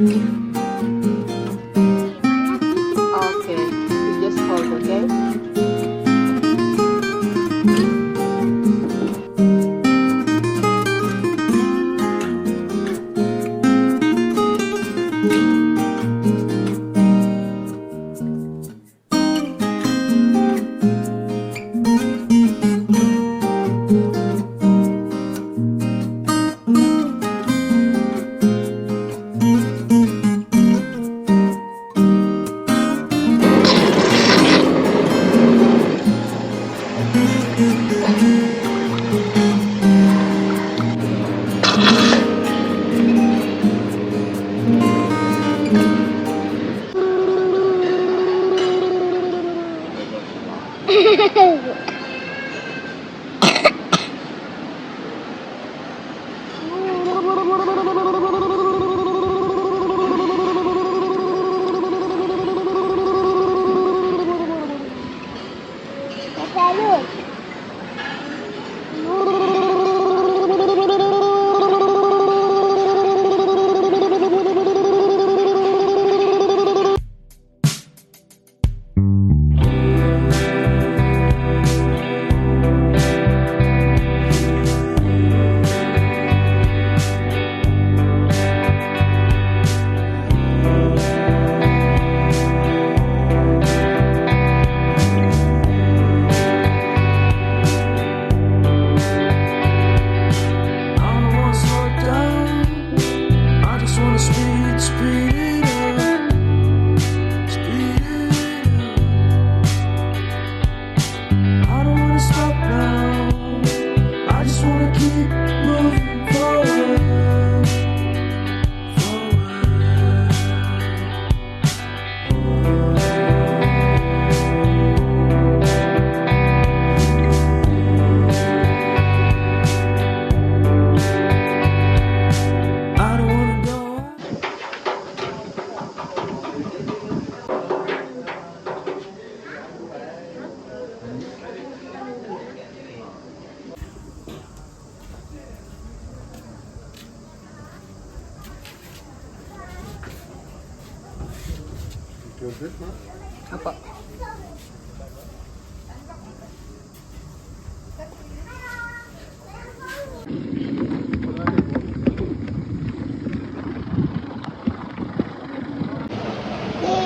Okay, you just hold, okay? Apa?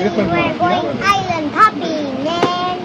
We're going island hopping, man.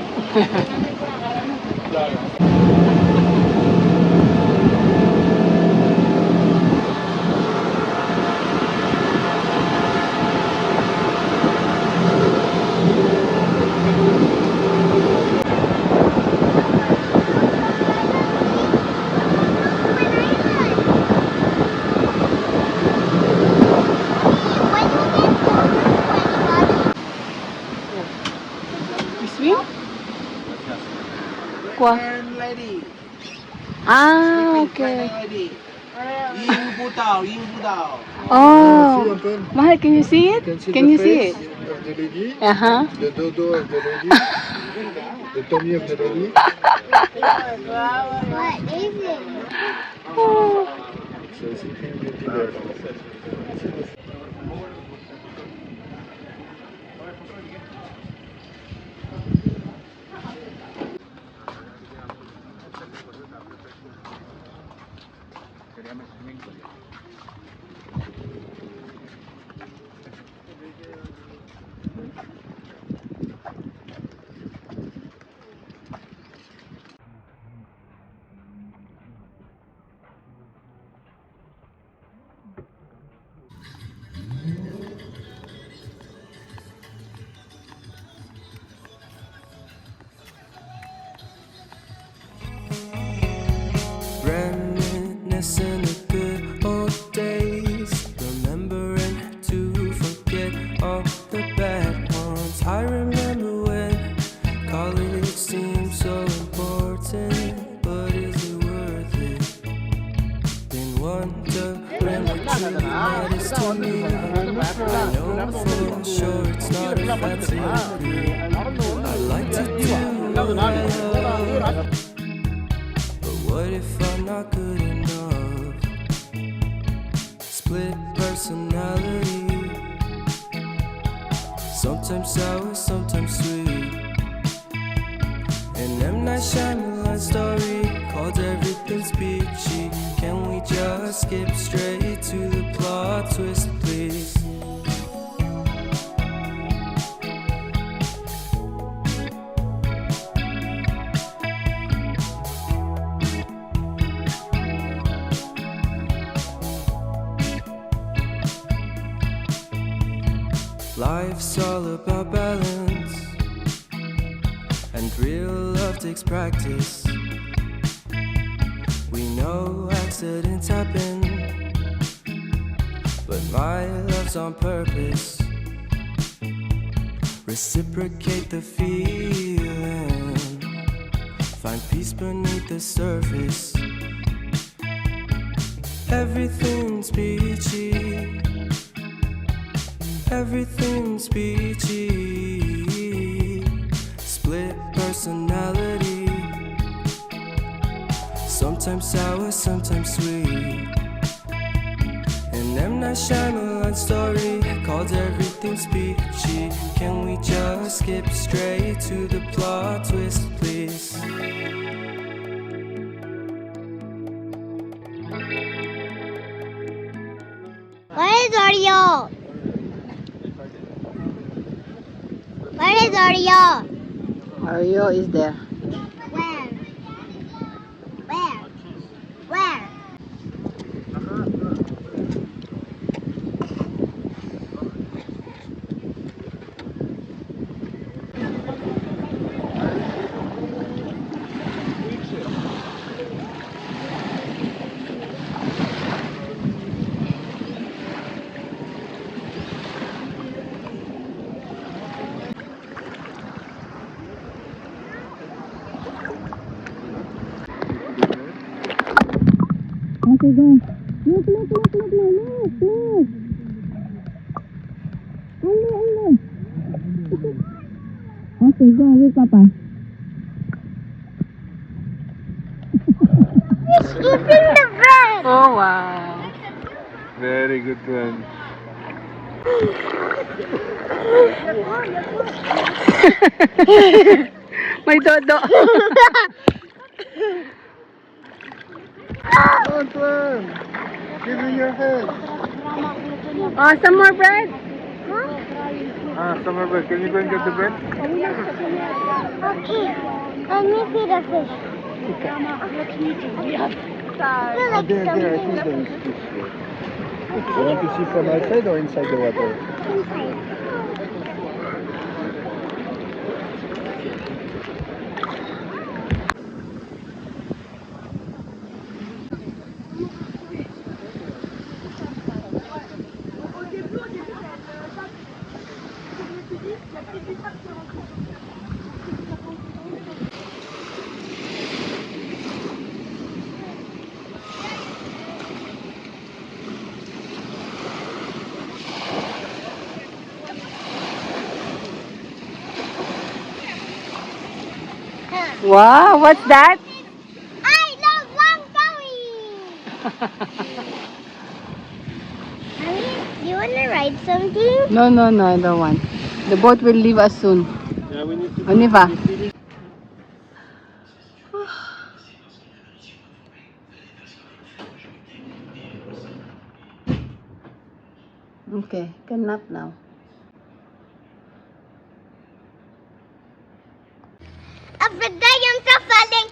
Swim? Kuah. Lady. Ah, okay. Lady. 赢不到，赢不到。 Oh, Mahal, can you see it? Can you see it? Of the lady, Uh-huh. the dodo of the lady, the tummy of the lady. What is it? Oh. So sleeping beauty there. Reminiscing of good old days, remembering to forget all the bad ones. I remember when college seemed so important, but is it worth it? Been wondering what truly matters to me. I know for sure it's not a fancy I like to do right. What if I'm not good enough? Split personality, sometimes sour, sometimes sweet. An M. Night Shyamalan story called Everything's Peachy. Can we just skip straight to the plot twist, please? Life's all about balance, and real love takes practice. We know accidents happen, but my love's on purpose. Reciprocate the feeling, find peace beneath the surface. Everything's peachy, everything's peachy. Split personality, sometimes sour, sometimes sweet. An M. Night Shyamalan story called Everything's Peachy. Can we just skip straight to the plot twist, please? Where is Oreo? Where is Oreo? Oreo is there. Where? Where? Where? Okay, go. Look. Look. Okay, go with Papa. He's eating the bread. Oh, wow. Very good one. May dodo. Don't run. Give me your hand. Oh, some more bread. Summer bread. Can you go and get the bread? Okay. Let me see the fish. Feel like There, I think something there is fish here. You want to see from outside or inside the water? inside. Wow, what's that? I love Langkawi. You wanna ride something? No, I don't want. The boat will leave us soon. Yeah, we need to Oniva. Okay, can nap now. After Dayang traveling.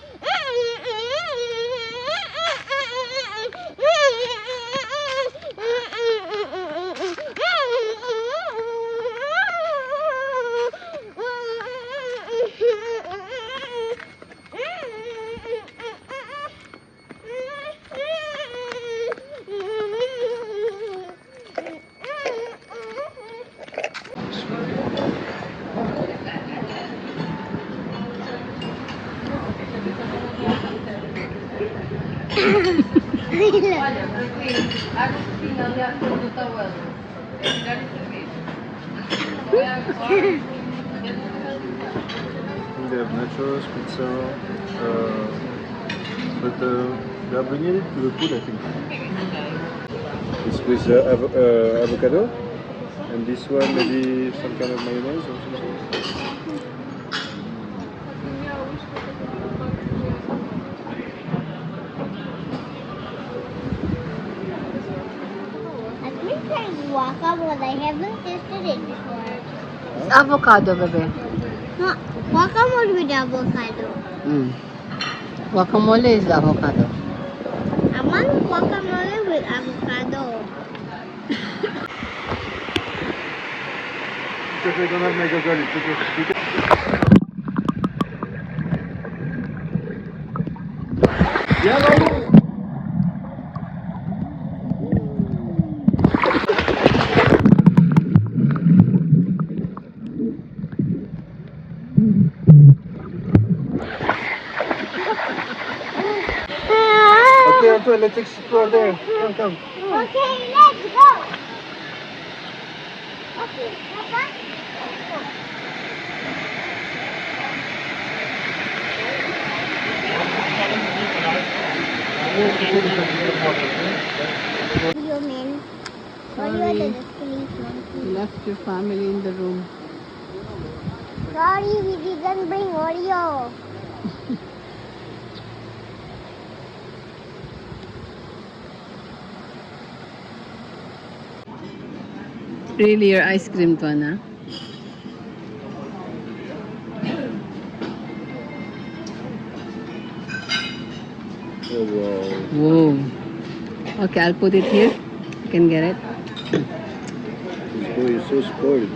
They have nachos, pizza, but they are bringing it to the pool, I think. It's with avocado. And this one maybe some kind of mayonnaise or something. I think there's guacamole. I haven't tasted it before. It's avocado, baby. No, guacamole with avocado. Guacamole is avocado. I want guacamole with avocado. Okay, Antoine, let's explore there. Come. Okay, let's go. Okay, Papa. Oreo, man. Oreo the police monkey. You left your family in the room. Sorry, we didn't bring Oreo. Really, your ice cream to, huh? Oh wow. Whoa. Okay, I'll put it here. You can get it. This boy is so spoiled.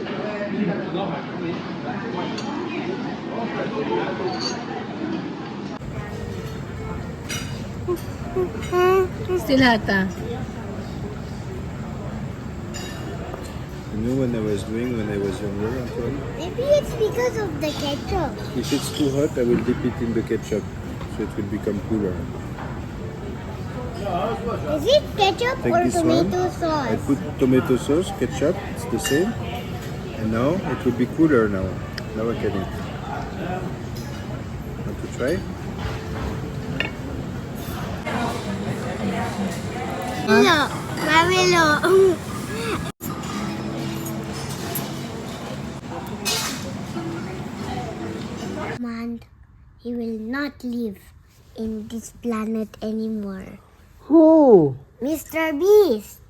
Still hot, huh? You know when I was younger, Antoine? Maybe it's because of the ketchup. If it's too hot, I will dip it in the ketchup, so it will become cooler. Is it ketchup Take or this tomato one. I sauce? put tomato sauce, ketchup, it's the same. And now it will be cooler now. Now I can eat. Want to try? Hello, Marilo. Man, he will not live in this planet anymore. Who? Mr. Beast.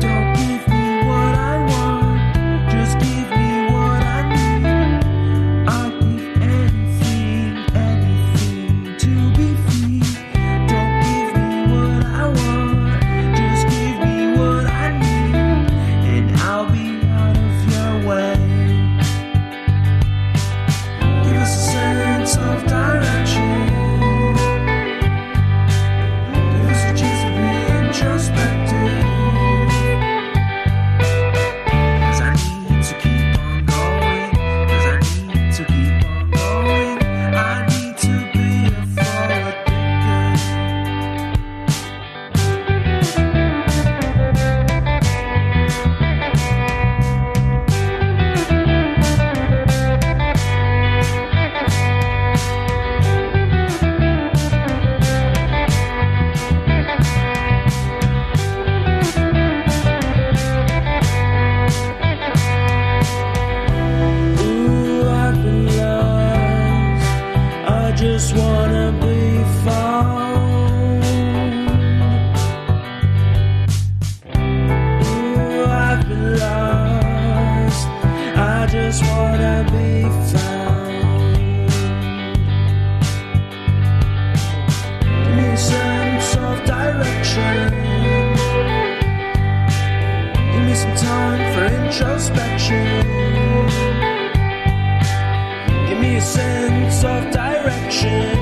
Don't give me what I want. introspection. Give me a sense of direction.